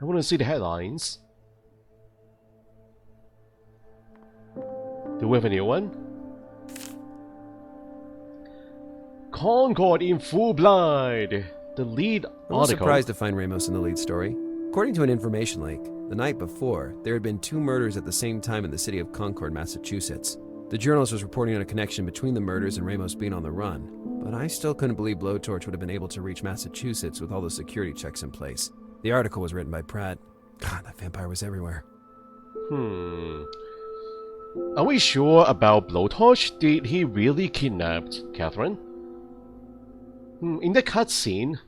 I want to see the headlines. Do we have a new one? Concord in full blind. The lead I was article. surprised to find Ramos in the lead story. According to an information leak, the night before, there had been 2 murders at the same time in the city of Concord, Massachusetts. The journalist was reporting on a connection between the murders and Ramos being on the run, but I still couldn't believe Blowtorch would have been able to reach Massachusetts with all the security checks in place. The article was written by Pratt. God, that vampire was everywhere. Are we sure about Blowtorch? Did he really kidnap Catherine? In the cutscene,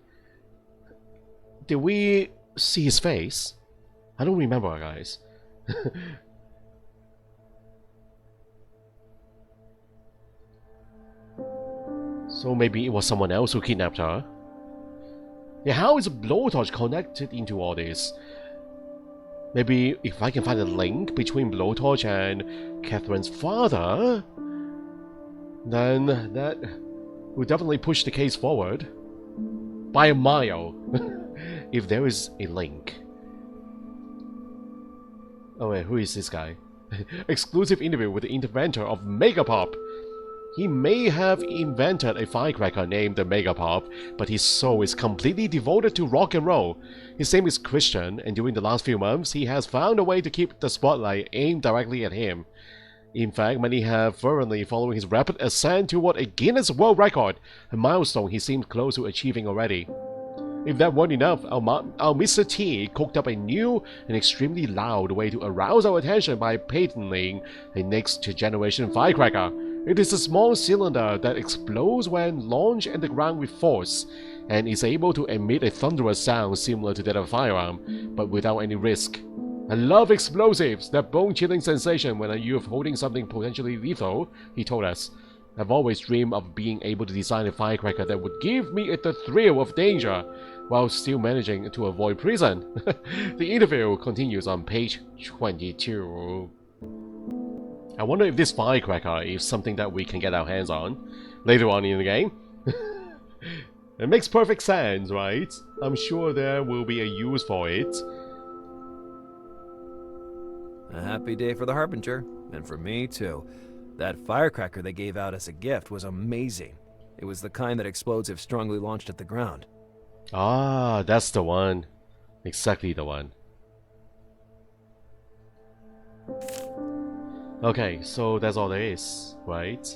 did we see his face? I don't remember, guys. So maybe it was someone else who kidnapped her. Yeah, how is Blowtorch connected into all this? Maybe if I can find a link between Blowtorch and Catherine's father, then that will definitely push the case forward by a mile. If there is a link. Oh wait, who is this guy? Exclusive interview with the inventor of Megapop. He may have invented a firecracker named the Megapop, but his soul is completely devoted to rock and roll. His name is Christian, and during the last few months, he has found a way to keep the spotlight aimed directly at him. In fact, many have fervently followed his rapid ascent toward a Guinness World Record, a milestone he seems close to achieving already. If that weren't enough, our Mr. T cooked up a new and extremely loud way to arouse our attention by patenting a next-generation firecracker. It is a small cylinder that explodes when launched at the ground with force, and is able to emit a thunderous sound similar to that of a firearm, but without any risk. I love explosives, that bone-chilling sensation when you're holding something potentially lethal, he told us. I've always dreamed of being able to design a firecracker that would give me the thrill of danger, while still managing to avoid prison. The interview continues on page 22. I wonder if this firecracker is something that we can get our hands on later on in the game. It makes perfect sense, right? I'm sure there will be a use for it. A happy day for the Harbinger, and for me too. That firecracker they gave out as a gift was amazing. It was the kind that explodes if strongly launched at the ground. Ah, that's the one. Exactly the one. Okay, so that's all there is, right?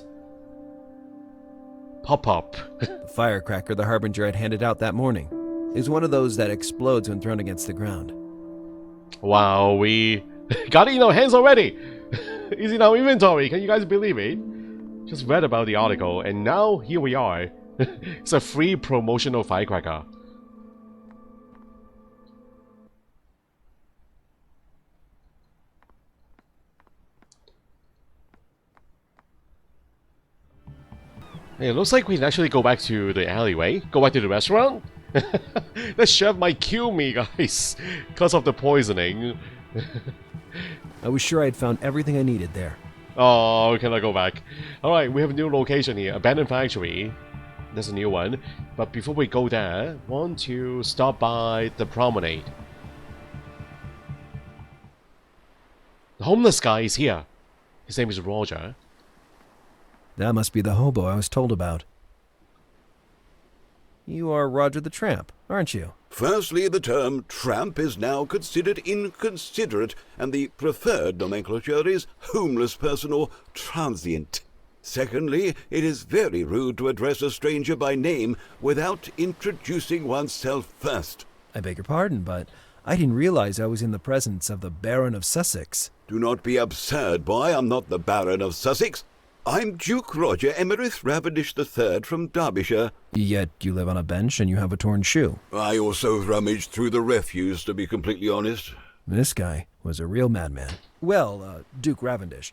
Pop-up. The firecracker the Harbinger had handed out that morning is one of those that explodes when thrown against the ground. Wow, we got it in our hands already! It's in our inventory, can you guys believe it? Just read about the article, and now here we are. It's a free promotional firecracker. Hey, it looks like we can actually go back to the alleyway, go back to the restaurant. The chef might kill me, guys, because of the poisoning. I was sure I had found everything I needed there. Oh, can I go back? Alright, we have a new location here, Abandoned Factory. There's a new one. But before we go there, want to stop by the promenade. The homeless guy is here. His name is Roger. That must be the hobo I was told about. You are Roger the Tramp, aren't you? Firstly, the term tramp is now considered inconsiderate, and the preferred nomenclature is homeless person or transient. Secondly, it is very rude to address a stranger by name without introducing oneself first. I beg your pardon, but I didn't realize I was in the presence of the Baron of Sussex. Do not be absurd, boy. I'm not the Baron of Sussex. I'm Duke Roger Emerith Ravendish III from Derbyshire. Yet you live on a bench and you have a torn shoe. I also rummaged through the refuse, to be completely honest. This guy was a real madman. Well, Duke Ravendish,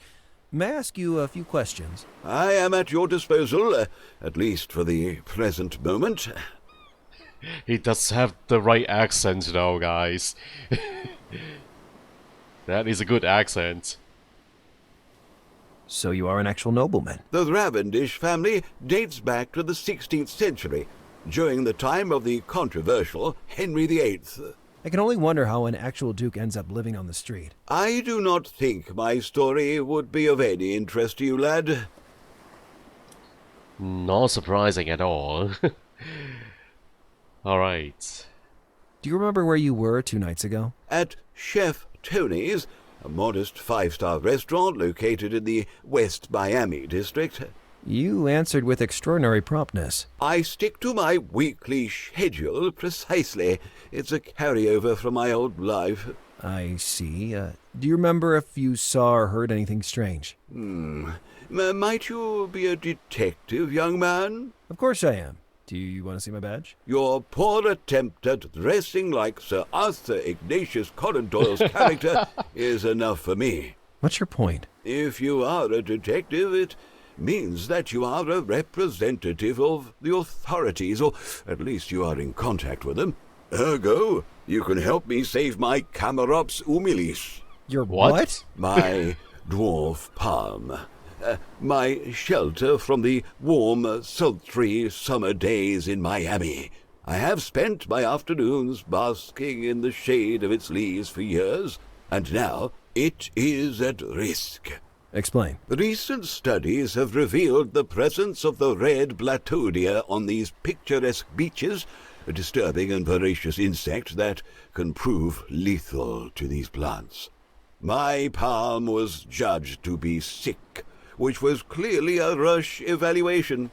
may I ask you a few questions? I am at your disposal, at least for the present moment. He does have the right accent though, guys. That is a good accent. So you are an actual nobleman? The Ravendish family dates back to the 16th century, during the time of the controversial Henry VIII. I can only wonder how an actual duke ends up living on the street. I do not think my story would be of any interest to you, lad. Not surprising at all. Alright. Do you remember where you were 2 nights ago? At Chef Tony's, a modest 5-star restaurant located in the West Miami district. You answered with extraordinary promptness. I stick to my weekly schedule precisely. It's a carryover from my old life. I see. Do you remember if you saw or heard anything strange? Might you be a detective, young man? Of course I am. Do you want to see my badge? Your poor attempt at dressing like Sir Arthur Ignatius Conan Doyle's character is enough for me. What's your point? If you are a detective, it means that you are a representative of the authorities, or at least you are in contact with them. Ergo, you can help me save my Camerops humilis. Your What? My dwarf palm. My shelter from the warm, sultry summer days in Miami. I have spent my afternoons basking in the shade of its leaves for years, and now it is at risk. Explain. Recent studies have revealed the presence of the red blattodea on these picturesque beaches, a disturbing and voracious insect that can prove lethal to these plants. My palm was judged to be sick, which was clearly a rush evaluation.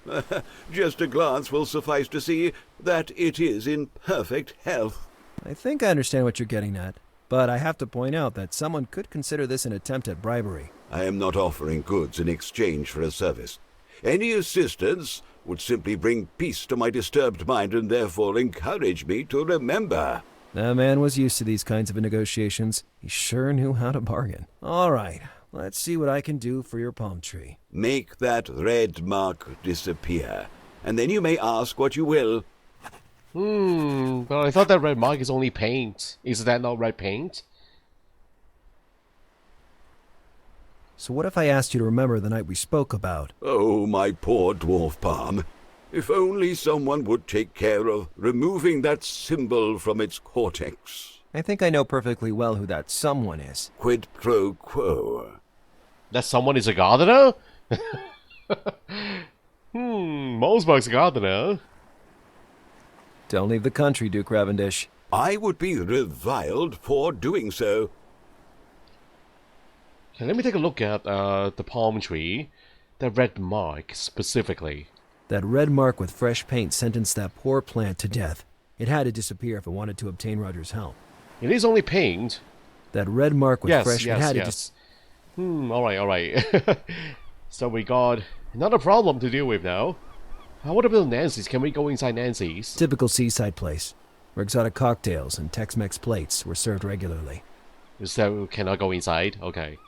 Just a glance will suffice to see that it is in perfect health. I think I understand what you're getting at, but I have to point out that someone could consider this an attempt at bribery. I am not offering goods in exchange for a service. Any assistance would simply bring peace to my disturbed mind and therefore encourage me to remember. That man was used to these kinds of negotiations. He sure knew how to bargain. All right, let's see what I can do for your palm tree. Make that red mark disappear, and then you may ask what you will. But I thought that red mark is only paint. Is that not red paint? So what if I asked you to remember the night we spoke about? Oh, my poor dwarf palm. If only someone would take care of removing that symbol from its cortex. I think I know perfectly well who that someone is. Quid pro quo. That someone is a gardener? Mosbug's a gardener. Don't leave the country, Duke Ravendish. I would be reviled for doing so. Okay, let me take a look at the palm tree. The red mark, specifically. That red mark with fresh paint sentenced that poor plant to death. It had to disappear if it wanted to obtain Roger's help. It is only paint. That red mark with fresh yes, it had yes. Alright. So we got another problem to deal with now. What about Nancy's? Can we go inside Nancy's? Typical seaside place, where exotic cocktails and Tex-Mex plates were served regularly. So cannot go inside? Okay.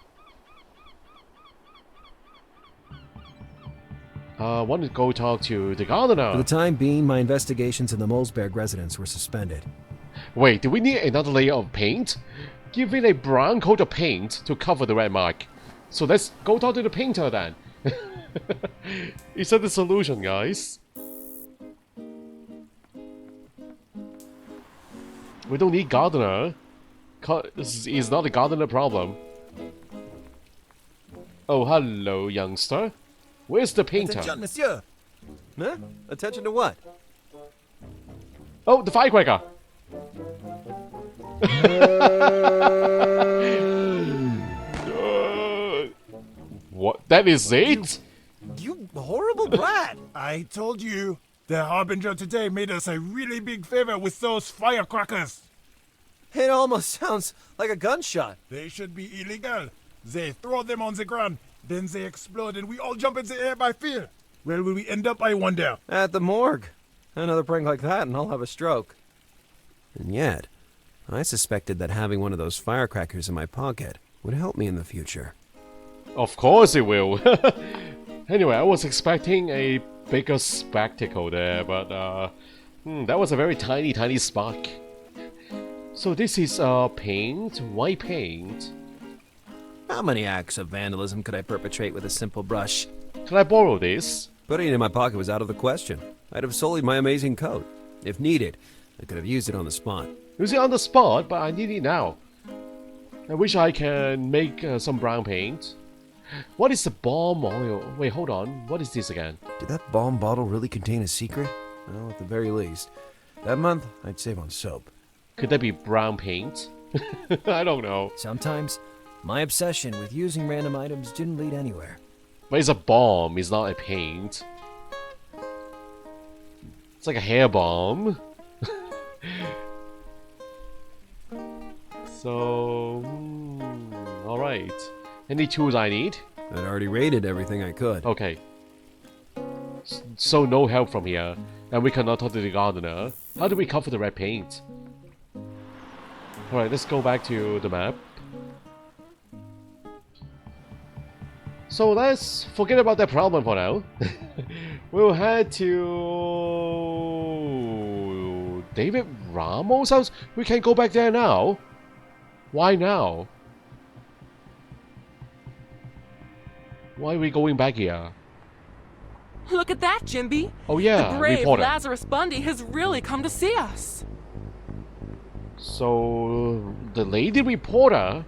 I want to go talk to the For gardener. the time being, my investigations in the Molesberg residence were suspended. Wait, do we need another layer of paint? Give it a brown coat of paint to cover the red mark. So let's go talk to the painter then. Is that the solution, guys? We don't need gardener. This is not a gardener problem. Oh, hello, youngster. Where's the painter? Attention, monsieur! Huh? Attention to what? Oh, the firecracker! What? That is it? You horrible brat! I told you, the Harbinger today made us a really big favor with those firecrackers. It almost sounds like a gunshot. They should be illegal. They throw them on the ground, then they explode and we all jump in the air by fear. Where will we end up, I wonder? At the morgue. Another prank like that and I'll have a stroke. And yet, I suspected that having one of those firecrackers in my pocket would help me in the future. Of course it will. Anyway, I was expecting a bigger spectacle there, but that was a very tiny spark. So this is paint, white paint. How many acts of vandalism could I perpetrate with a simple brush? Can I borrow this? Putting it in my pocket was out of the question. I'd have sullied my amazing coat. If needed, I could have used it on the spot. Use it on the spot, but I need it now. I wish I can make some brown paint. What is the bomb oil? Wait, hold on. What is this again? Did that bomb bottle really contain a secret? Well, at the very least. That month, I'd save on soap. Could that be brown paint? I don't know. Sometimes, my obsession with using random items didn't lead anywhere. But it's a bomb, it's not a paint. It's like a hair bomb. So, alright. Any tools I need? I'd already raided everything I could. Okay. So no help from here. And we cannot talk to the gardener. How do we cover the red paint? Alright, let's go back to the map. So let's forget about that problem for now. We'll head to David Ramos' house. We can go back there now. Why now? Why are we going back here? Look at that, Jimby. Oh yeah, The brave reporter. Lazarus Bundy has really come to see us. So the lady reporter.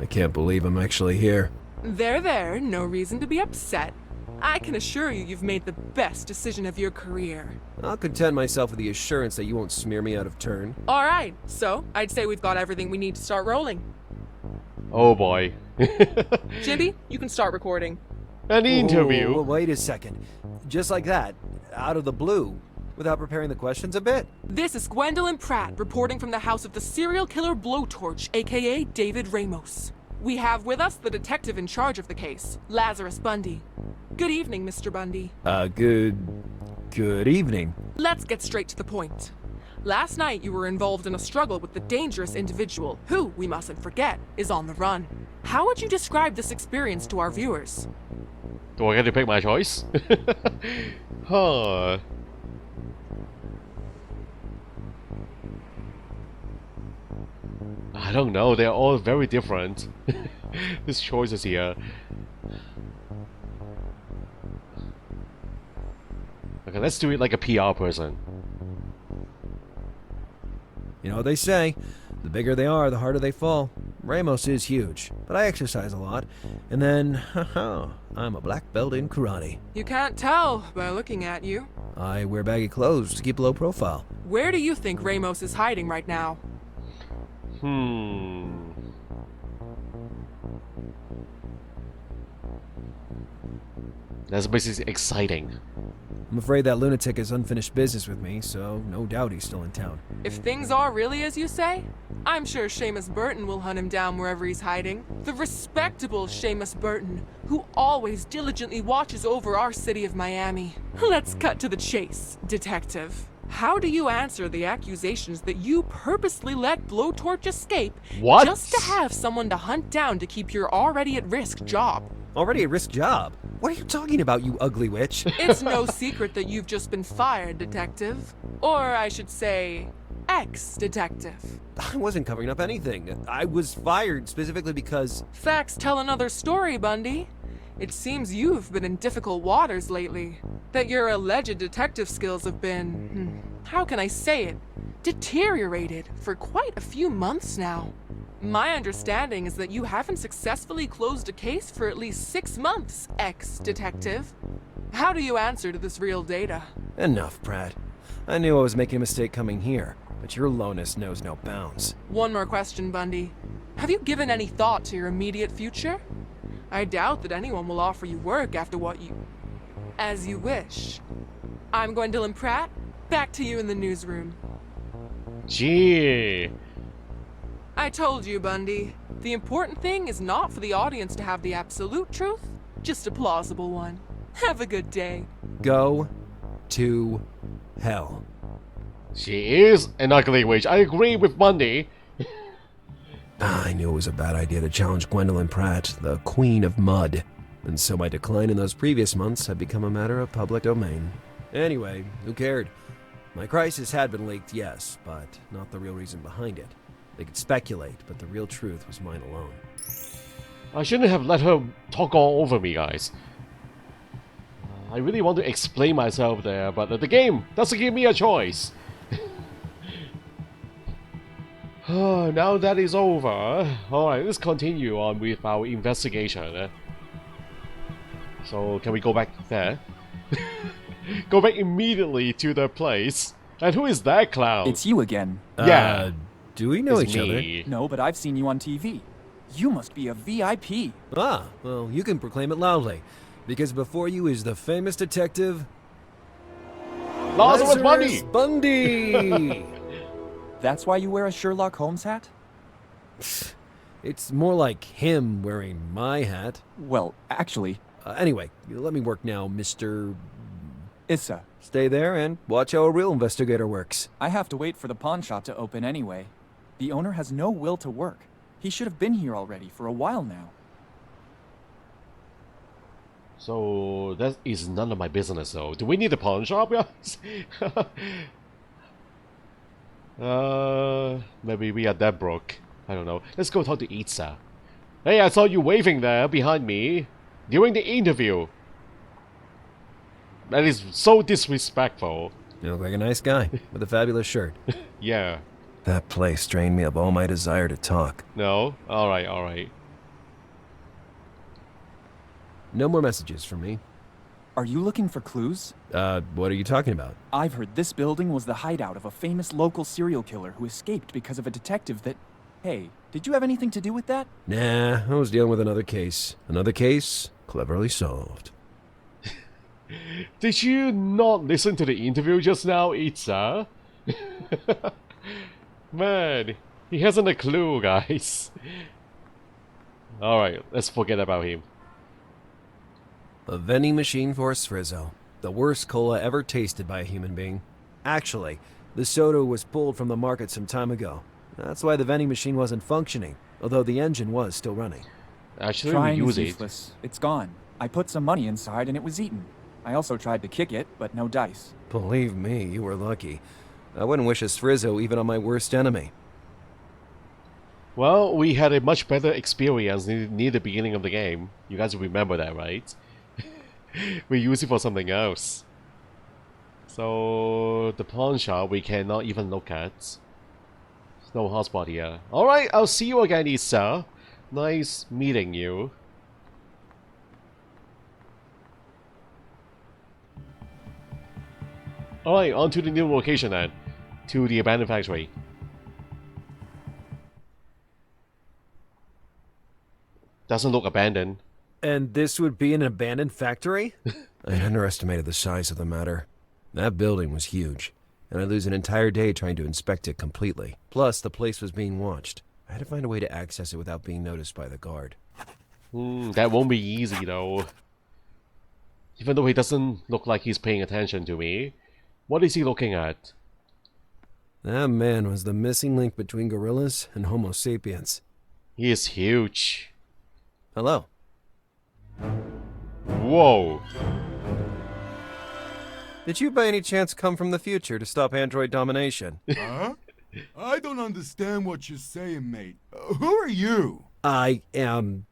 I can't believe I'm actually here. There, no reason to be upset. I can assure you you've made the best decision of your career. I'll content myself with the assurance that you won't smear me out of turn. Alright, so I'd say we've got everything we need to start rolling. Oh boy. Jimby, you can start recording. An interview. Oh, wait a second. Just like that, out of the blue, without preparing the questions a bit? This is Gwendolyn Pratt reporting from the house of the serial killer Blowtorch, aka David Ramos. We have with us the detective in charge of the case, Lazarus Bundy. Good evening, Mr. Bundy. Good evening. Let's get straight to the point. Last night you were involved in a struggle with the dangerous individual who, we mustn't forget, is on the run. How would you describe this experience to our viewers? Do I get to pick my choice? Huh. I don't know, they're all very different. These choices here. Okay, let's do it like a PR person. You know what they say, the bigger they are, the harder they fall. Ramos is huge, but I exercise a lot. And then, haha, I'm a black belt in karate. You can't tell by looking at you. I wear baggy clothes to keep low profile. Where do you think Ramos is hiding right now? That's basically exciting. I'm afraid that lunatic has unfinished business with me, so no doubt he's still in town. If things are really as you say, I'm sure Seamus Burton will hunt him down wherever he's hiding. The respectable Seamus Burton, who always diligently watches over our city of Miami. Let's cut to the chase, detective. How do you answer the accusations that you purposely let Blowtorch escape What? just to have someone to hunt down to keep your already at risk job? Already a risk job? What are you talking about, you ugly witch? It's no secret that you've just been fired, detective. Or I should say, ex-detective. I wasn't covering up anything. I was fired specifically because... Facts tell another story, Bundy. It seems you've been in difficult waters lately. That your alleged detective skills have been, how can I say it, deteriorated for quite a few months now. My understanding is that you haven't successfully closed a case for at least 6 months, ex-detective. How do you answer to this real data? Enough, Pratt. I knew I was making a mistake coming here, but your lowness knows no bounds. One more question, Bundy. Have you given any thought to your immediate future? I doubt that anyone will offer you work after what you... As you wish. I'm Gwendolyn Pratt. Back to you in the newsroom. Gee. I told you, Bundy. The important thing is not for the audience to have the absolute truth, just a plausible one. Have a good day. Go to hell. She is an ugly witch. I agree with Bundy. I knew it was a bad idea to challenge Gwendolyn Pratt, the Queen of Mud. And so my decline in those previous months had become a matter of public domain. Anyway, who cared? My crisis had been leaked, yes, but not the real reason behind it. They could speculate, but the real truth was mine alone. I shouldn't have let her talk all over me, guys. I really want to explain myself there, but the game doesn't give me a choice. Now that is over, alright, let's continue on with our investigation. So, can we go back there? Go back immediately to the place. And who is that clown? It's you again. Yeah. Do we know It's each other? me. No, but I've seen you on TV. You must be a VIP. Ah, well, you can proclaim it loudly. Because before you is the famous detective... Lazarus Bundy! Bundy! That's why you wear a Sherlock Holmes hat? It's more like him wearing my hat. Well, actually, Anyway, you let me work now, Mr... Issa. Stay there and watch how a real investigator works. I have to wait for the pawn shop to open anyway. The owner has no will to work. He should have been here already for a while now. So, that is none of my business though. Do we need a pawn shop, guys? Maybe we are that broke. I don't know. Let's go talk to Itza. Hey, I saw you waving there behind me during the interview. That is so disrespectful. You look like a nice guy with a fabulous shirt. Yeah. That place drained me of all my desire to talk. No? Alright, alright. No more messages from me. Are you looking for clues? What are you talking about? I've heard this building was the hideout of a famous local serial killer who escaped because of a detective that... Hey, did you have anything to do with that? Nah, I was dealing with another case. Another case, cleverly solved. Did you not listen to the interview just now, Itza? Man, he hasn't a clue, guys. Alright, let's forget about him. A vending machine for Sfrizzo. The worst cola ever tasted by a human being. Actually, the soda was pulled from the market some time ago. That's why the vending machine wasn't functioning, although the engine was still running. Actually, Trying we use is it. useless. It's gone. I put some money inside and it was eaten. I also tried to kick it, but no dice. Believe me, you were lucky. I wouldn't wish a Sfrizzo even on my worst enemy. Well, we had a much better experience near the beginning of the game. You guys remember that, right? We use it for something else. So, the pawn shop we cannot even look at. There's no hotspot here. Alright, I'll see you again, Issa. Nice meeting you. Alright, on to the new location then. To the abandoned factory. Doesn't look abandoned. And this would be an abandoned factory? I underestimated the size of the matter. That building was huge, and I'd lose an entire day trying to inspect it completely. Plus, the place was being watched. I had to find a way to access it without being noticed by the guard. That won't be easy though. Even though he doesn't look like he's paying attention to me. What is he looking at? That man was the missing link between gorillas and Homo sapiens. He is huge. Hello. Whoa. Did you by any chance come from the future to stop android domination? Huh? I don't understand what you're saying, mate. Who are you? I am...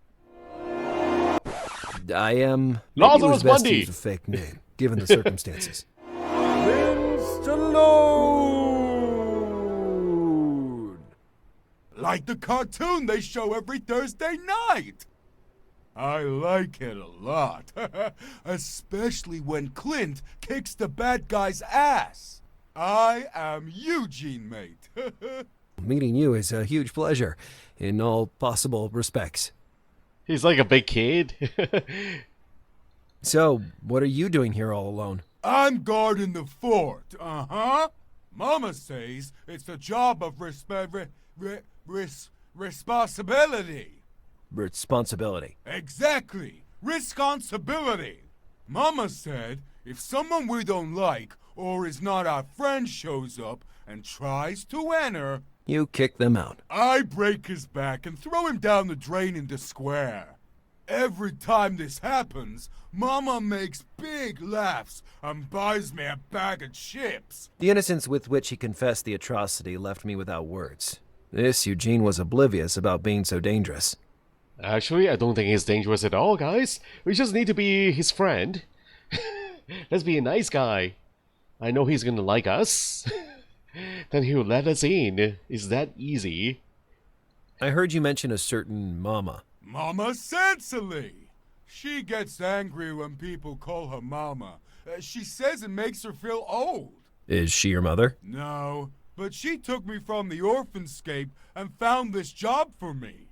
Maybe it Lazarus was best to Bundy! use a fake name, given the circumstances. Like the cartoon they show every Thursday night. I like it a lot. Especially when Clint kicks the bad guy's ass. I am Eugene, mate. Meeting you is a huge pleasure, in all possible respects. He's like a big kid. So, what are you doing here all alone? I'm guarding the fort, uh-huh. Mama says it's the job of responsibility. Responsibility. Exactly. Responsibility. Mama said if someone we don't like or is not our friend shows up and tries to enter, You kick them out. I break his back and throw him down the drain in the square. Every time this happens, Mama makes big laughs and buys me a bag of chips. The innocence with which he confessed the atrocity left me without words. This Eugene was oblivious about being so dangerous. Actually, I don't think he's dangerous at all, guys. We just need to be his friend. Let's be a nice guy. I know he's gonna like us. Then he'll let us in. Is that easy? I heard you mention a certain Mama. Mama Cecily. She gets angry when people call her Mama. She says it makes her feel old. Is she your mother? No, but she took me from the orphanscape and found this job for me.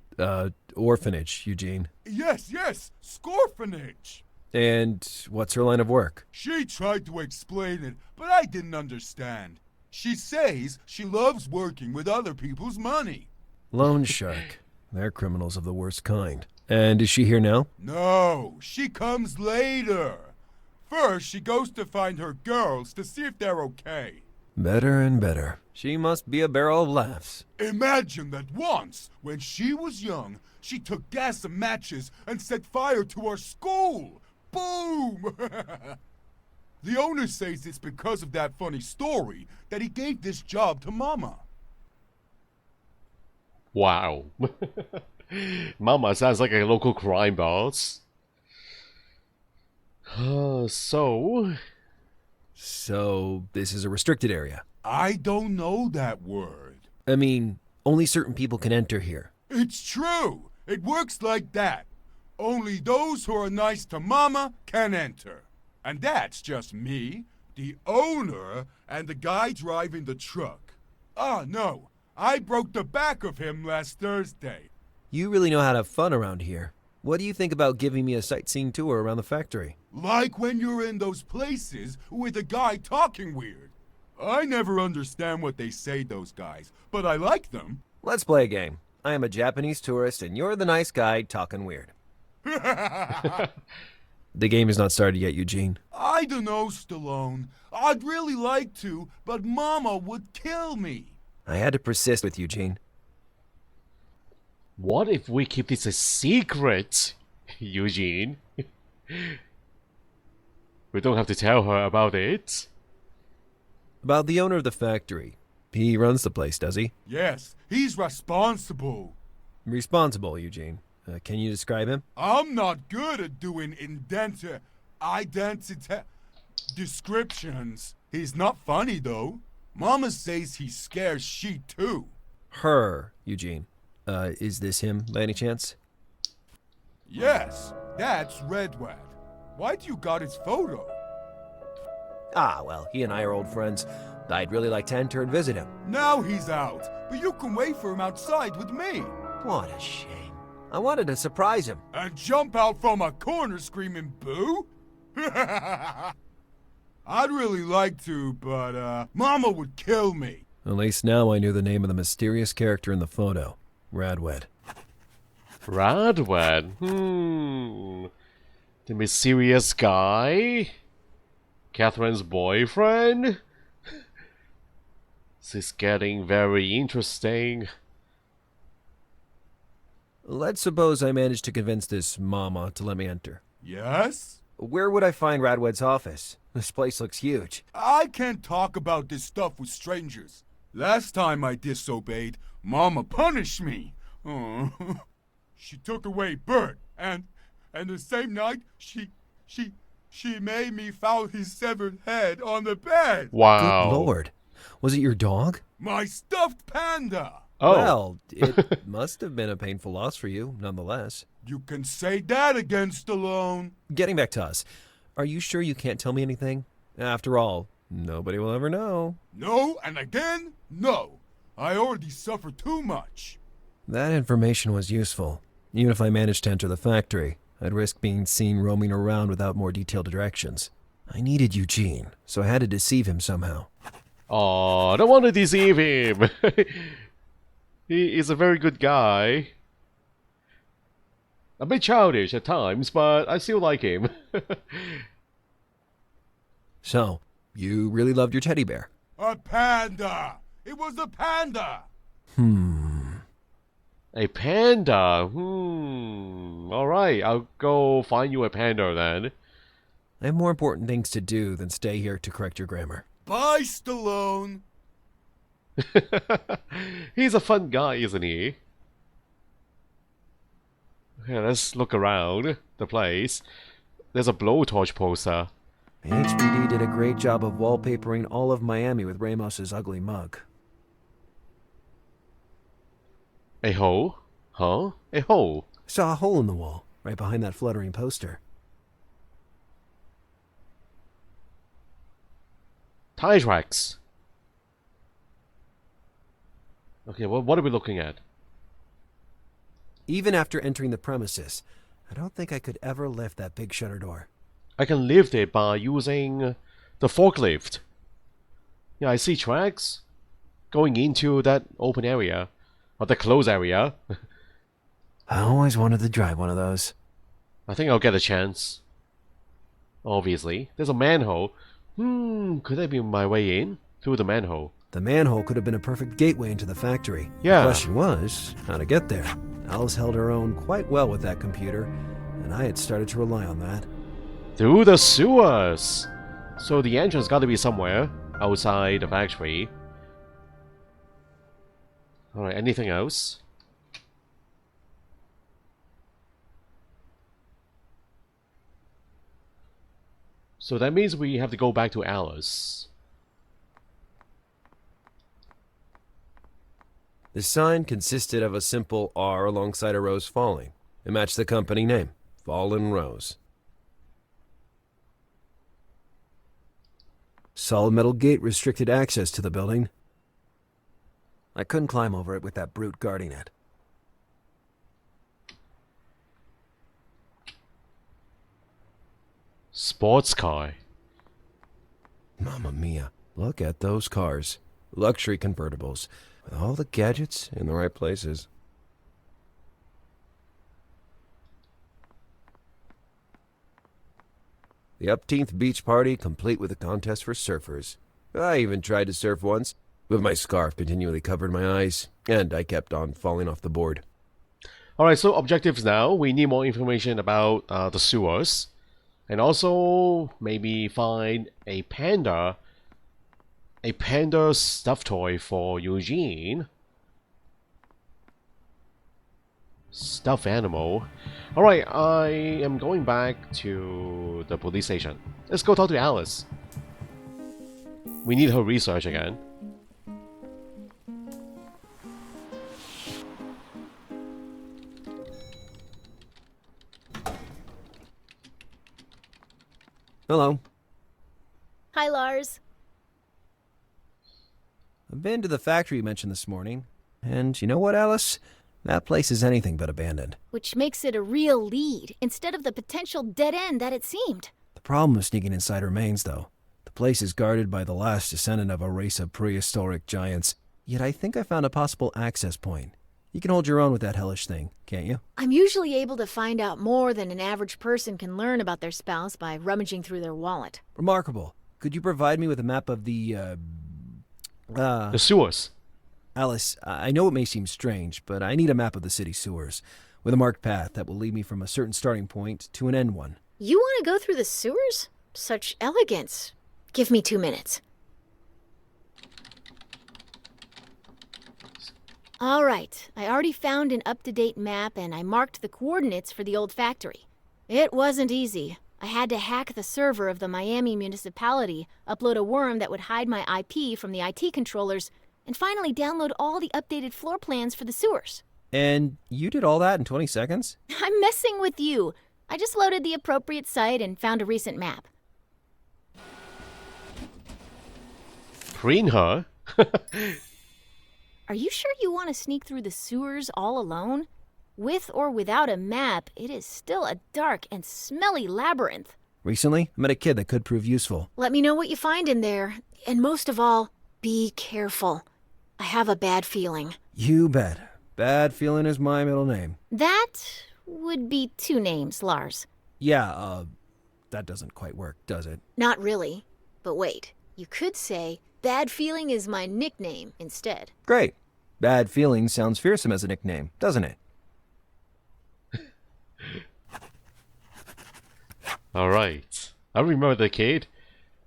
Orphanage, Eugene. Yes, scorphanage. And what's her line of work? She tried to explain it, but I didn't understand. She says she loves working with other people's money. Loan shark. They're criminals of the worst kind. And is she here now? No, she comes later. First, she goes to find her girls to see if they're okay. Better and better. She must be a barrel of laughs. Imagine that once, when she was young, she took gas and matches and set fire to our school. Boom! The owner says it's because of that funny story that he gave this job to Mama. Wow. Mama sounds like a local crime boss. So this is a restricted area. I don't know that word. I mean, only certain people can enter here. It's true. It works like that. Only those who are nice to Mama can enter. And that's just me, the owner, and the guy driving the truck. Ah, no. I broke the back of him last Thursday. You really know how to have fun around here. What do you think about giving me a sightseeing tour around the factory? Like when you're in those places with a guy talking weird. I never understand what they say, those guys, but I like them. Let's play a game. I am a Japanese tourist and you're the nice guy talking weird. The game is not started yet, Eugene. I don't know, Stallone. I'd really like to, but Mama would kill me. I had to persist with Eugene. what if we keep this a secret, Eugene? We don't have to tell her about it. About the owner of the factory. He runs the place, does he? Yes, he's responsible. Responsible, Eugene. Can you describe him? I'm not good at doing identity descriptions. He's not funny, though. Mama says he scares she, too. Her, Eugene. Is this him, by any chance? Yes, that's Redwad. Why do you got his photo? Ah, well, he and I are old friends. I'd really like to enter and visit him. Now he's out, but you can wait for him outside with me. What a shame. I wanted to surprise him. And jump out from a corner screaming boo? I'd really like to, but Mama would kill me. At least now I knew the name of the mysterious character in the photo. Radwed. Radwed? The mysterious guy? Catherine's boyfriend? This is getting very interesting. Let's suppose I managed to convince this Mama to let me enter. Yes? Where would I find Radwed's office? This place looks huge. I can't talk about this stuff with strangers. Last time I disobeyed, Mama punished me. Oh. She took away Bert, and the same night, she made me found his severed head on the bed. Wow. Good Lord. Was it your dog? My stuffed panda. Oh. Well, it must have been a painful loss for you, nonetheless. You can say that again, Stallone. Getting back to us, are you sure you can't tell me anything? After all, nobody will ever know. No, and again, no. I already suffered too much. That information was useful. Even if I managed to enter the factory, I'd risk being seen roaming around without more detailed directions. I needed Eugene, so I had to deceive him somehow. Oh, I don't want to deceive him. He is a very good guy. A bit childish at times, but I still like him. So, you really loved your teddy bear? A panda. It was a panda. A panda. Alright, I'll go find you a panda then. I have more important things to do than stay here to correct your grammar. Bye, Stallone. He's a fun guy, isn't he? Okay, let's look around the place. There's a blowtorch poster. The HPD did a great job of wallpapering all of Miami with Ramos's ugly mug. A hole? Huh? A hole? I saw a hole in the wall, right behind that fluttering poster. Tire tracks. Okay, well, what are we looking at? Even after entering the premises, I don't think I could ever lift that big shutter door. I can lift it by using the forklift. Yeah, I see tracks going into that open area, or the closed area. I always wanted to drive one of those. I think I'll get a chance. Obviously. There's a manhole. Could that be my way in? Through the manhole. The manhole could have been a perfect gateway into the factory. Yeah. The question was, how to get there. Alice held her own quite well with that computer, and I had started to rely on that. Through the sewers! So the entrance gotta be somewhere outside the factory. Alright, anything else? So that means we have to go back to Alice. The sign consisted of a simple R alongside a rose falling. It matched the company name, Fallen Rose. Solid metal gate restricted access to the building. I couldn't climb over it with that brute guarding it. Sports car. Mamma mia, look at those cars. Luxury convertibles, with all the gadgets in the right places. The Upteenth Beach Party, complete with a contest for surfers. I even tried to surf once, but my scarf continually covered my eyes, and I kept on falling off the board. Alright, so objectives now. We need more information about the sewers. And also, maybe find a panda stuffed toy for Eugene. Stuffed animal. Alright, I am going back to the police station. Let's go talk to Alice. We need her research again. Hello. Hi, Lars. I've been to the factory you mentioned this morning, and you know what, Alice? That place is anything but abandoned. Which makes it a real lead, instead of the potential dead end that it seemed. The problem with sneaking inside remains, though. The place is guarded by the last descendant of a race of prehistoric giants. Yet I think I found a possible access point. You can hold your own with that hellish thing, can't you? I'm usually able to find out more than an average person can learn about their spouse by rummaging through their wallet. Remarkable. Could you provide me with a map of the sewers. Alice, I know it may seem strange, but I need a map of the city sewers, with a marked path that will lead me from a certain starting point to an end one. You want to go through the sewers? Such elegance. Give me 2 minutes. All right, I already found an up-to-date map and I marked the coordinates for the old factory. It wasn't easy. I had to hack the server of the Miami municipality, upload a worm that would hide my IP from the IT controllers, and finally download all the updated floor plans for the sewers. And you did all that in 20 seconds? I'm messing with you. I just loaded the appropriate site and found a recent map. Preen her? Are you sure you want to sneak through the sewers all alone? With or without a map, it is still a dark and smelly labyrinth. Recently, I met a kid that could prove useful. Let me know what you find in there. And most of all, be careful. I have a bad feeling. You bet. Bad feeling is my middle name. That would be 2 names, Lars. Yeah, that doesn't quite work, does it? Not really. But wait, you could say, bad feeling is my nickname instead. Great. Bad feeling sounds fearsome as a nickname, doesn't it? Alright. I remember the kid.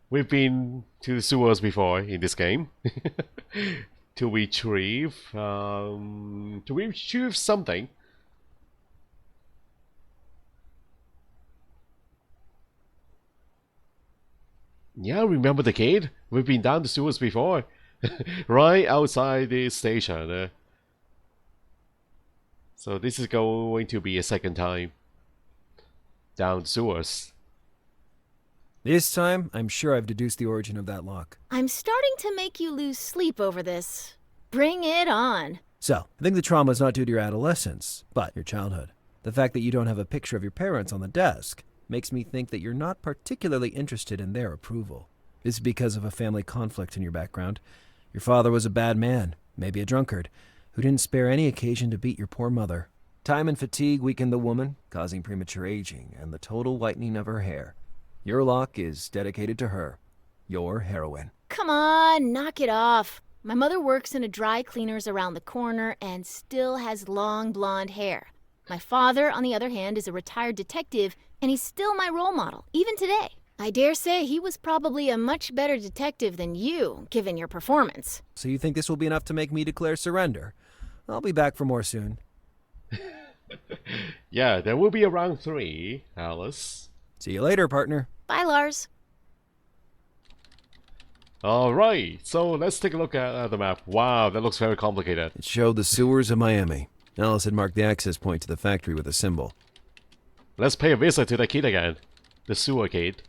We've been to the sewers before in this game. to retrieve something. Yeah, remember the kid? We've been down the sewers before. Right outside the station. So this is going to be a second time down the sewers. This time, I'm sure I've deduced the origin of that lock. I'm starting to make you lose sleep over this. Bring it on. So, I think the trauma is not due to your adolescence, but your childhood. The fact that you don't have a picture of your parents on the desk makes me think that you're not particularly interested in their approval. This is because of a family conflict in your background. Your father was a bad man, maybe a drunkard, who didn't spare any occasion to beat your poor mother. Time and fatigue weakened the woman, causing premature aging and the total whitening of her hair. Your lock is dedicated to her, your heroine. Come on, knock it off. My mother works in a dry cleaners around the corner and still has long blonde hair. My father, on the other hand, is a retired detective, and he's still my role model, even today. I dare say he was probably a much better detective than you, given your performance. So you think this will be enough to make me declare surrender? I'll be back for more soon. Yeah, there will be a round 3, Alice. See you later, partner. Bye, Lars. Alright, so let's take a look at the map. Wow, that looks very complicated. It showed the sewers of Miami. Alice had marked the access point to the factory with a symbol. Let's pay a visit to the kid again. The sewer kid.